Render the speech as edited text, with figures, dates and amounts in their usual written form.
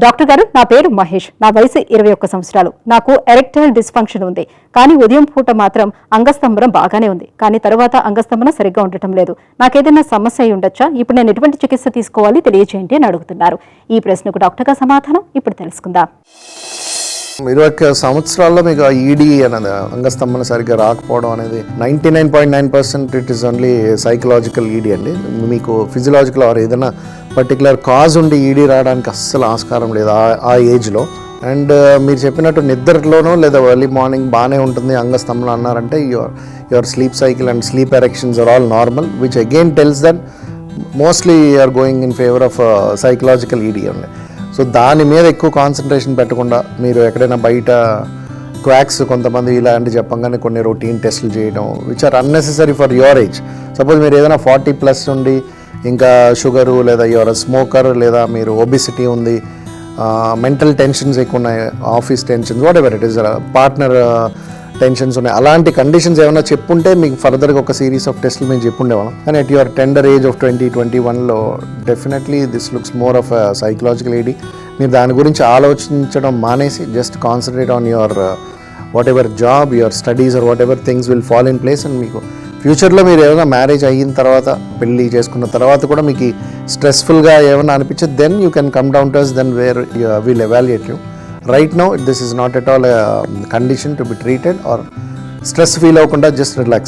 Doctor గారు, నా పేరు మహేష్. నా వయసు 21 సంవత్సరాలు. నాకు ఎరెక్టైల్ డిస్ఫంక్షన్ ఉంది. కానీ ఉదయం పూట మాత్రం అంగస్తంభనం బాగానే ఉంది. కానీ తర్వాత అంగస్తంభనం సరిగ్గా ఉండటం లేదు. నాకేదైనా సమస్య అయి ఉండొచ్చా? ఇప్పుడు నేను ఎటువంటి చికిత్స తీసుకోవాలి తెలియజేయండి అని అడుగుతున్నారు. ఈ ప్రశ్నకు డాక్టర్ గారి సమాధానం ఇప్పుడు తెలుసుకుందాం. 21 సంవత్సరాల్లో మీకు ఈడీ అనేది అంగస్తంభన సరిగ్గా రాకపోవడం అనేది 99.9% it is only psychological ED అండి. మీకు ఫిజియలాజికల్ ఆర్ ఏదైనా పర్టికులర్ కాజ్ ఉండి ఈడీ రావడానికి అస్సలు ఆస్కారం లేదు ఆ ఏజ్లో. అండ్ మీరు చెప్పినట్టు నిద్రలోనో లేదా ఎర్లీ మార్నింగ్ బాగానే ఉంటుంది అంగస్తంభన అన్నారంటే your sleep cycle and sleep erections are all normal, which again tells that mostly you're going in favour of psychological ED అండి. సో దాని మీద ఎక్కువ కాన్సన్ట్రేషన్ పెట్టకుండా మీరు ఎక్కడైనా బయట క్వాక్స్ కొంతమంది ఇలాంటి చెప్పంగానే కొన్ని రొటీన్ టెస్టులు చేయడం which are unnecessary for your age. Suppose మీరు ఏదైనా 40+ ఉండి ఇంకా షుగరు లేదా యువర్ స్మోకర్ లేదా మీరు ఒబిసిటీ ఉంది, మెంటల్ టెన్షన్స్ ఎక్కువ ఉన్నాయి, office tensions, what ever it is, partner tensions ఉన్నాయి, అలాంటి కండిషన్స్ ఏమైనా చెప్పుంటే మీకు ఫర్దర్గా ఒక సిరీస్ ఆఫ్ టెస్ట్లు మేము చెప్పుండేవాళ్ళం. కానీ at your tender age of 20-21లో definitely this looks more of psychological ED. మీరు దాని గురించి ఆలోచించడం మానేసి just concentrate on your whatever job, your studies or whatever things will fall in place. And మీకు ఫ్యూచర్లో మీరు ఏమైనా మ్యారేజ్ అయిన తర్వాత, పెళ్ళి చేసుకున్న తర్వాత కూడా మీకు స్ట్రెస్ఫుల్గా ఏమైనా అనిపించదు, then you can come down to us, then where will evaluate you. Right now, this is not at all a condition to be treated or stress feel avukunda, just relax.